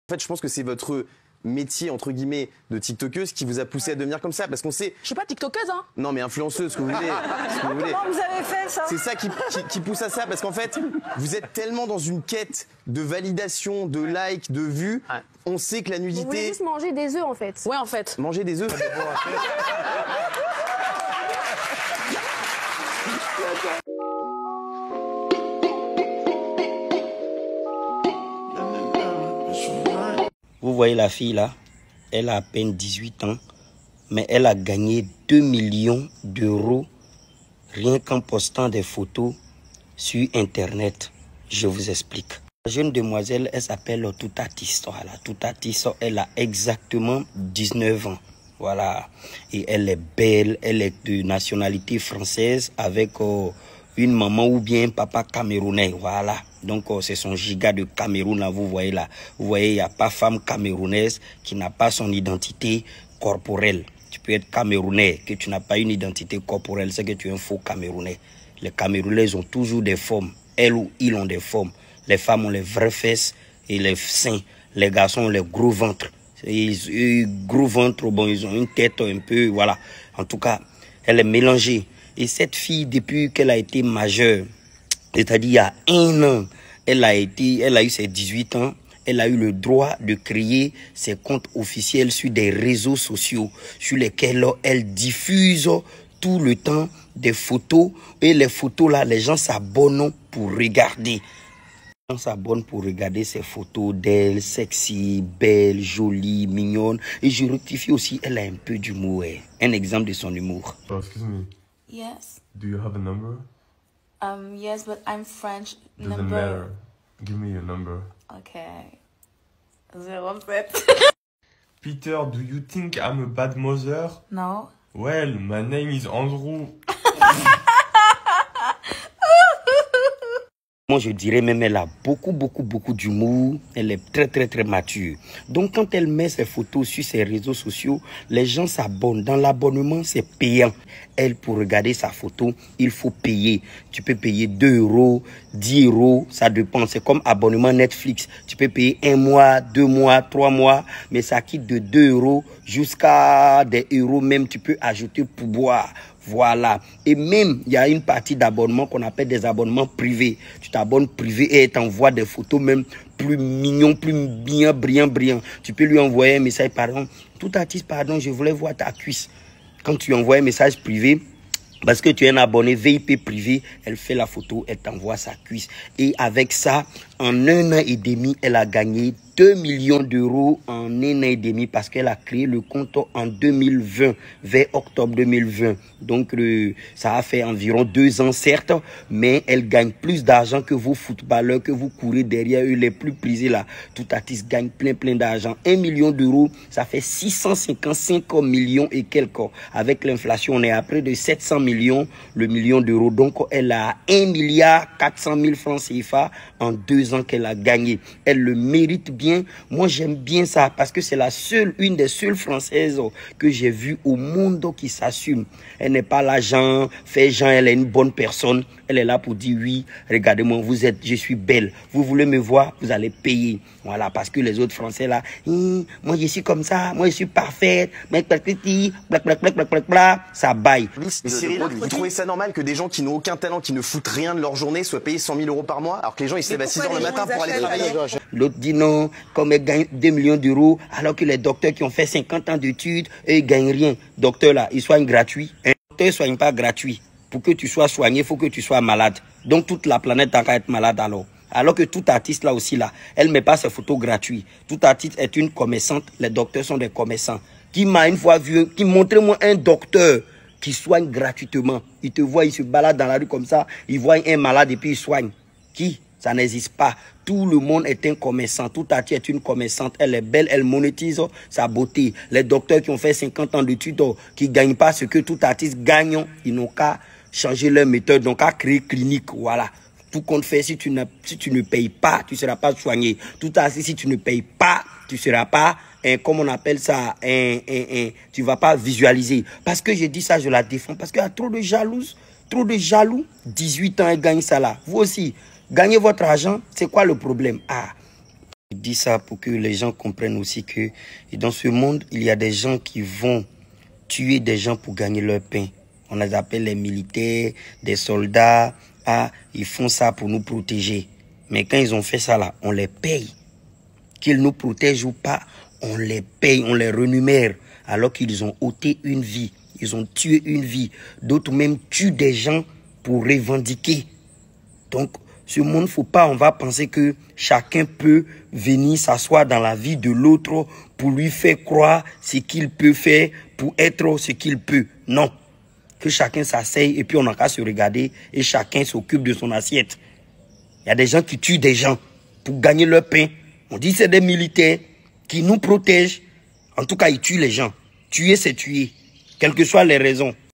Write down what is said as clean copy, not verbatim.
En fait, je pense que c'est votre métier, entre guillemets, de tiktokeuse qui vous a poussé à devenir comme ça. Parce qu'on sait... Je suis pas tiktokeuse, hein. Non, mais influenceuse, ce que vous voulez. Comment vous avez fait ça? C'est ça qui pousse à ça. Parce qu'en fait, vous êtes tellement dans une quête de validation, de likes, de vues. On sait que la nudité... Vous voulez juste manger des œufs, en fait. Ouais, en fait. Manger des œufs. Vous voyez la fille là, elle a à peine 18 ans, mais elle a gagné 2 millions d'euros rien qu'en postant des photos sur Internet. Je vous explique. La jeune demoiselle, elle s'appelle Toutatis. Voilà, Toutatis, elle a exactement 19 ans. Voilà, et elle est belle, elle est de nationalité française avec une maman ou bien un papa camerounais. Voilà, donc c'est son giga de Cameroun là, vous voyez là. Vous voyez, il n'y a pas femme camerounaise qui n'a pas son identité corporelle. Tu peux être camerounais, que tu n'as pas une identité corporelle, c'est que tu es un faux camerounais. Les Camerounais ont toujours des formes, elles ou ils ont des formes. Les femmes ont les vraies fesses et les seins, les garçons ont les gros ventres. Gros ventre, bon, ils ont une tête un peu, voilà. En tout cas, elle est mélangée. Et cette fille, depuis qu'elle a été majeure, c'est-à-dire il y a 1 an, elle a eu ses 18 ans, elle a eu le droit de créer ses comptes officiels sur des réseaux sociaux sur lesquels elle diffuse tout le temps des photos. Et les photos là, les gens s'abonnent pour regarder. On s'abonne pour regarder ces photos d'elle, sexy, belle, jolie, mignonne. Et je rectifie aussi, elle a un peu d'humour. Un exemple de son humour. Oh, excuse me. Yes. Do you have a number? Yes, but I'm French. Doesn't matter. Give me your number. Okay. 07. Peter, do you think I'm a bad mother? No. Well, my name is Andrew. Moi, je dirais même elle a beaucoup d'humour. Elle est très mature. Donc, quand elle met ses photos sur ses réseaux sociaux, les gens s'abonnent. Dans l'abonnement, c'est payant. Elle, pour regarder sa photo, il faut payer. Tu peux payer 2 euros, 10 euros, ça dépend. C'est comme abonnement Netflix. Tu peux payer 1 mois, 2 mois, 3 mois, mais ça quitte de 2 euros jusqu'à des euros même. Tu peux ajouter pour boire. Voilà. Et même, il y a une partie d'abonnement qu'on appelle des abonnements privés. Tu t'abonnes privé et elle t'envoie des photos même plus mignons, plus bien, brillant. Tu peux lui envoyer un message, pardon, tout artiste, pardon, je voulais voir ta cuisse. Quand tu envoies un message privé, parce que tu es un abonné VIP privé, elle fait la photo, elle t'envoie sa cuisse. Et avec ça, en 1 an et demi, elle a gagné 2 millions d'euros en 1 an et demi parce qu'elle a créé le compte en 2020, vers octobre 2020. Donc, ça a fait environ 2 ans, certes, mais elle gagne plus d'argent que vos footballeurs, que vous courez derrière eux, les plus prisés là. Tout artiste gagne plein d'argent. 1 million d'euros, ça fait 655 millions et quelques. Avec l'inflation, on est à près de 700 millions, le million d'euros. Donc, elle a 1 milliard 400 000 francs CFA en 2 ans qu'elle a gagné. Elle le mérite bien. Moi, j'aime bien ça parce que c'est une des seules Françaises que j'ai vues au monde qui s'assume. Elle n'est pas là, fait genre, elle est une bonne personne. Elle est là pour dire oui, regardez-moi, je suis belle. Vous voulez me voir, vous allez payer. Voilà, parce que les autres Français là, moi je suis comme ça, moi je suis parfaite, ça baille. Mais Cyril, vous trouvez ça normal que des gens qui n'ont aucun talent, qui ne foutent rien de leur journée, soient payés 100 000 euros par mois, alors que les gens ils se lèvent à 6 h le matin pour aller travailler? L'autre dit non, comme elle gagne 2 millions d'euros, alors que les docteurs qui ont fait 50 ans d'études, eux ils gagnent rien. Docteur là, ils soignent gratuit. Un docteur ne soigne pas gratuit. Pour que tu sois soigné, il faut que tu sois malade. Donc toute la planète a qu'à être malade alors. Alors que tout artiste là aussi là, elle ne met pas ses photos gratuites. Tout artiste est une commerçante, les docteurs sont des commerçants. Qui m'a une fois vu, qui montrait-moi un docteur qui soigne gratuitement. Il te voit, il se balade dans la rue comme ça, il voit un malade et puis il soigne. Qui? Ça n'existe pas. Tout le monde est un commerçant. Tout artiste est une commerçante. Elle est belle, elle monétise sa beauté. Les docteurs qui ont fait 50 ans d'études, qui ne gagnent pas ce que tout artiste gagne, ils n'ont qu'à changer leur méthode, donc à créer clinique. Voilà. Tout compte fait, si tu ne payes pas, tu ne seras pas soigné. Tout artiste, si tu ne payes pas, tu ne seras pas, comme on appelle ça, tu ne vas pas visualiser. Parce que je dis ça, je la défends. Parce qu'il y a trop de jaloux. 18 ans, elle gagne ça là. Vous aussi. Gagnez votre argent, c'est quoi le problème? Je dis ça pour que les gens comprennent aussi que dans ce monde, il y a des gens qui vont tuer des gens pour gagner leur pain. On les appelle les militaires, des soldats. Ah, ils font ça pour nous protéger. Mais quand ils ont fait ça là, on les paye. Qu'ils nous protègent ou pas, on les paye, on les renumère. Alors qu'ils ont ôté une vie, ils ont tué une vie. D'autres même tuent des gens pour revendiquer. Donc, ce monde, il ne faut pas, on va penser que chacun peut venir s'asseoir dans la vie de l'autre pour lui faire croire ce qu'il peut faire pour être ce qu'il peut. Non. Que chacun s'asseye et puis on n'a qu'à se regarder et chacun s'occupe de son assiette. Il y a des gens qui tuent des gens pour gagner leur pain. On dit que c'est des militaires qui nous protègent. En tout cas, ils tuent les gens. Tuer, c'est tuer. Quelles que soient les raisons.